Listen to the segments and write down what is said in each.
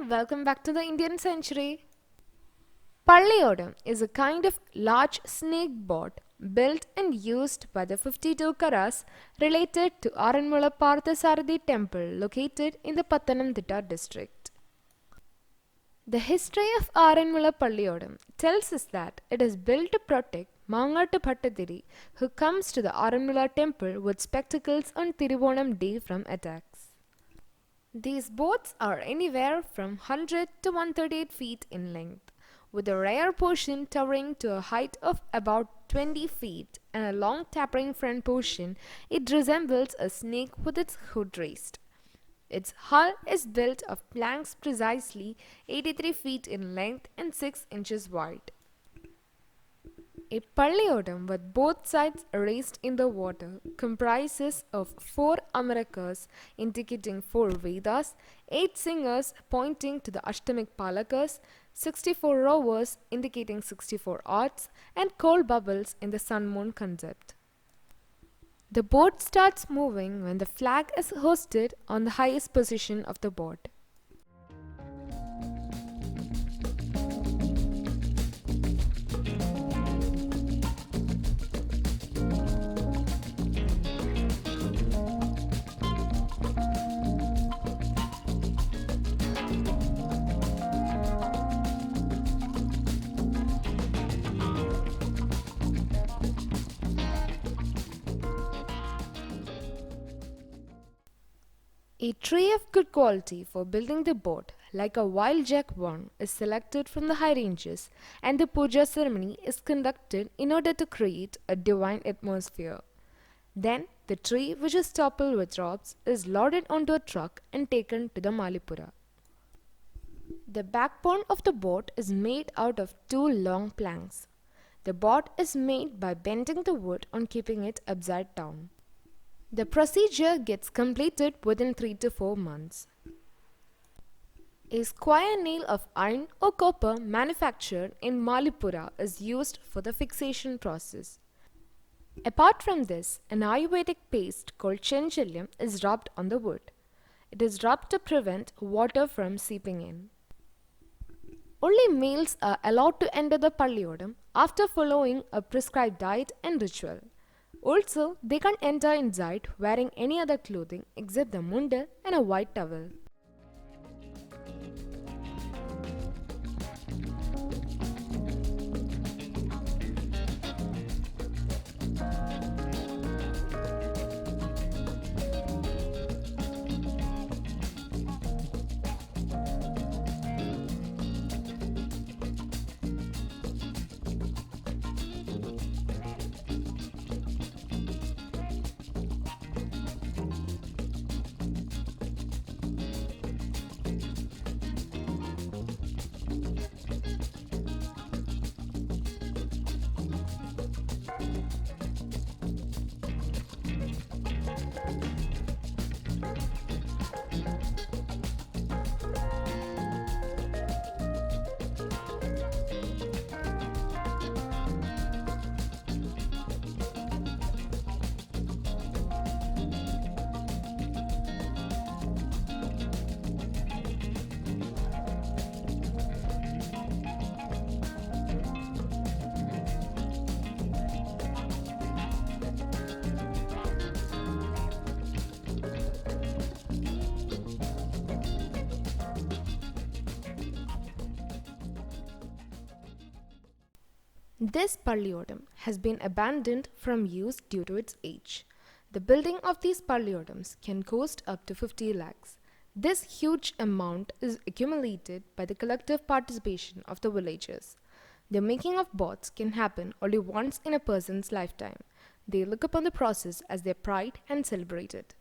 welcome back to the Indian Century. Palliyodam is a kind of large snake boat built and used by the 52 Karas related to Aranmula Parthasarathi temple located in the Pathanamthitta district. The history of Aranmula Palliyodam tells us that it is built to protect Mangattu Bhattadiri, who comes to the Aranmula temple with spectacles on Thiruvonam day from attacks. These boats are anywhere from 100 to 138 feet in length, with a rear portion towering to a height of about 20 feet and a long tapering front portion. It resembles a snake with its hood raised. Its hull is built of planks precisely 83 feet in length and 6 inches wide. A Palliyodam with both sides raised in the water comprises of 4 Amarakas indicating 4 Vedas, 8 singers pointing to the Ashtamic Palakas, 64 rowers indicating 64 arts, and coal bubbles in the sun-moon concept. The boat starts moving when the flag is hoisted on the highest position of the boat. A tree of good quality for building the boat, like a wild jack one, is selected from the high ranges, and the puja ceremony is conducted in order to create a divine atmosphere. Then, the tree, which is toppled with ropes, is loaded onto a truck and taken to the Malipura. The backbone of the boat is made out of 2 long planks. The boat is made by bending the wood on keeping it upside down. The procedure gets completed within 3 to 4 months. A square nail of iron or copper manufactured in Malipura is used for the fixation process. Apart from this, an Ayurvedic paste called chanchalyam is rubbed on the wood. It is rubbed to prevent water from seeping in. Only males are allowed to enter the Palliyodam after following a prescribed diet and ritual. Also, they can't enter inside wearing any other clothing except the munda and a white towel. This Palliyodam has been abandoned from use due to its age. The building of these Palliyodams can cost up to 50 lakhs. This huge amount is accumulated by the collective participation of the villagers. The making of boats can happen only once in a person's lifetime. They look upon the process as their pride and celebrate it.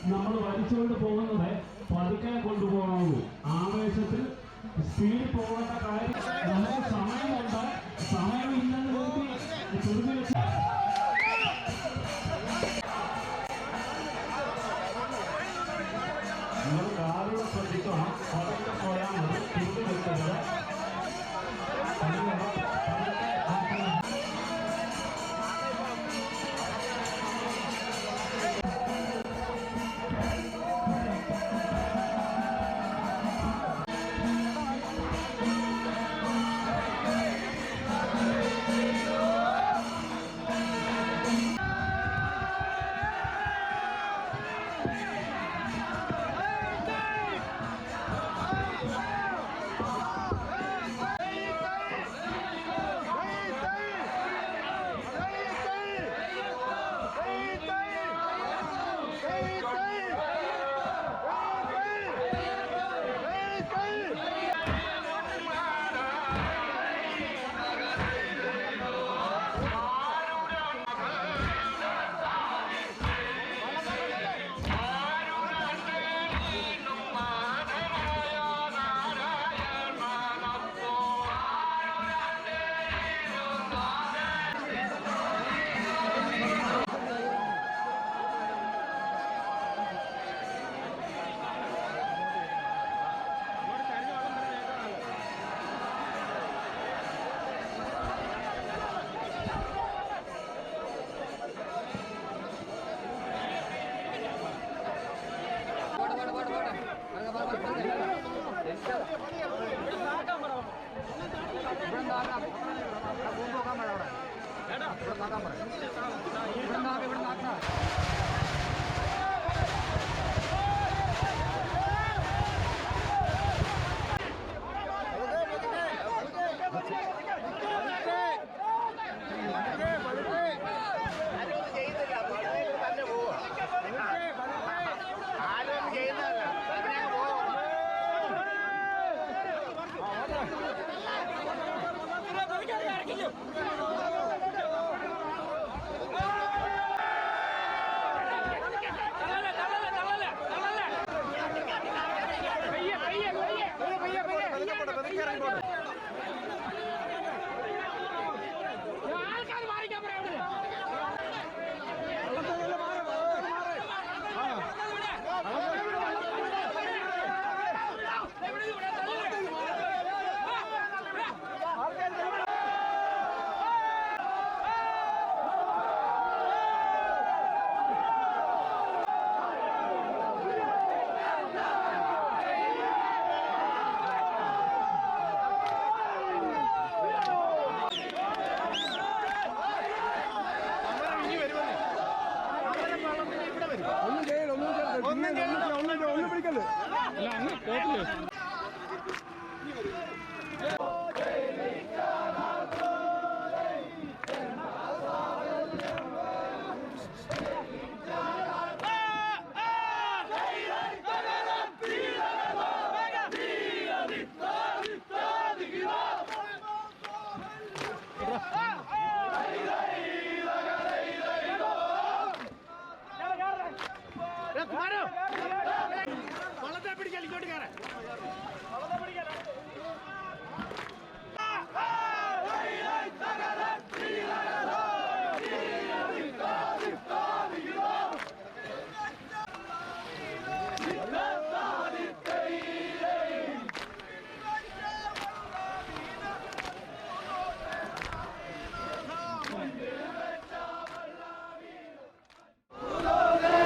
നമ്മൾ വലിച്ചുകൊണ്ട് പോകുന്നത് പതുക്കെ കൊണ്ടുപോകുന്നു. ആവേശത്തിൽ speed പോകേണ്ട കാര്യം നമുക്ക് സമയമുണ്ട്. സമയമില്ലെന്ന് ധൃതി വെച്ച് നിങ്ങൾ കാറുകൾ ശ്രദ്ധിക്കണം. പതുക്കെ പോയാൽ മതി, ധൃതി വെക്കരുത്.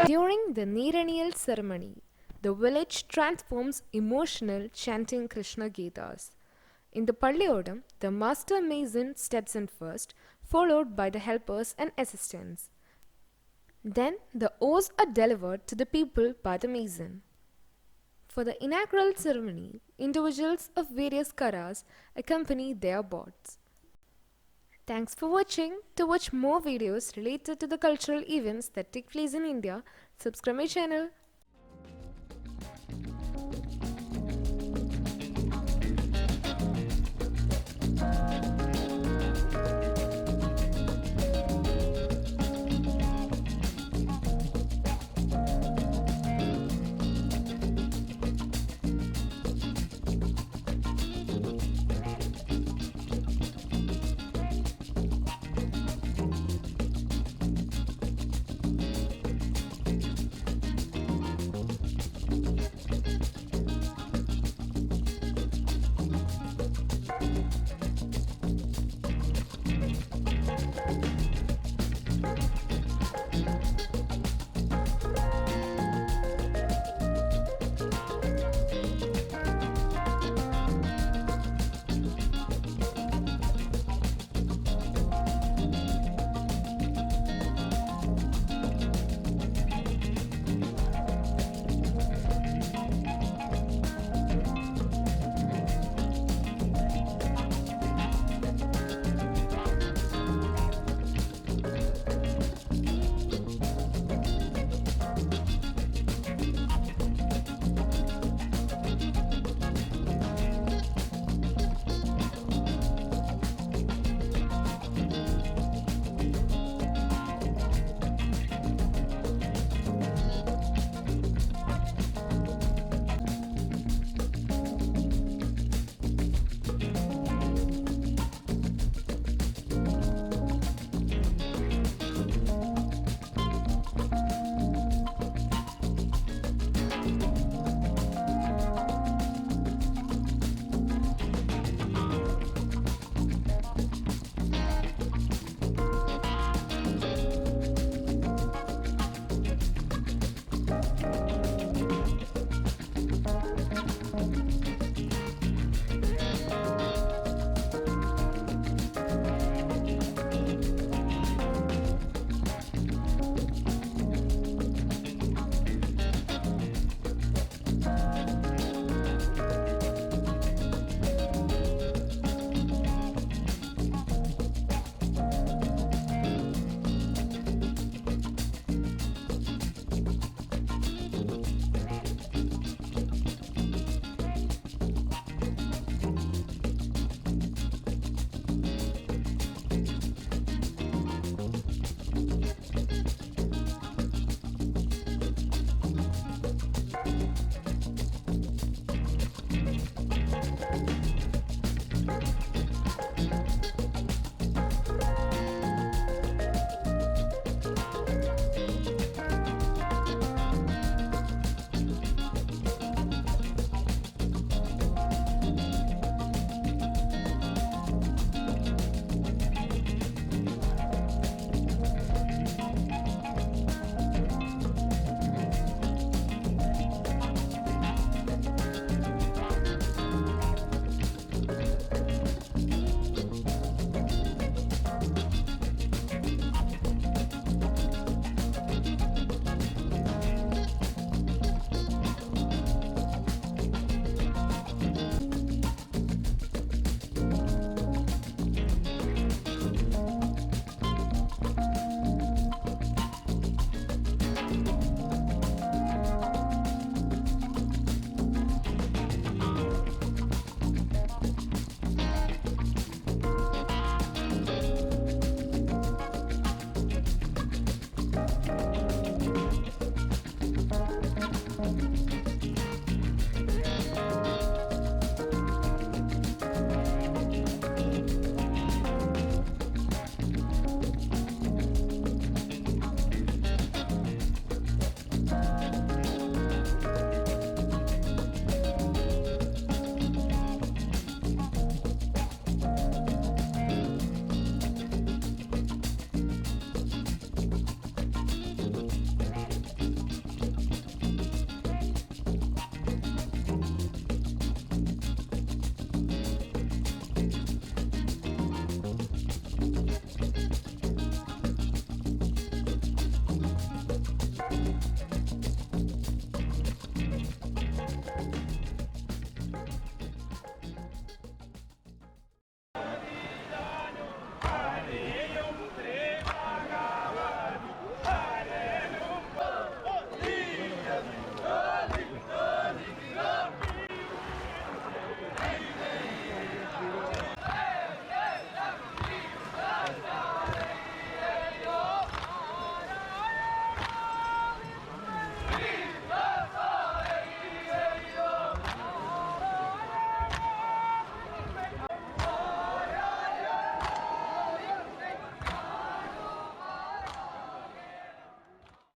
During the Neeraniyal ceremony, the village transforms emotional, chanting Krishna Gitas. In the Palliyodam, the master mason steps in first, followed by the helpers and assistants. Then the oaths are delivered to the people by the mason. For the inaugural ceremony, individuals of various karas accompany their boats. Thanks for watching. To watch more videos related to the cultural events that take place in India, subscribe my channel.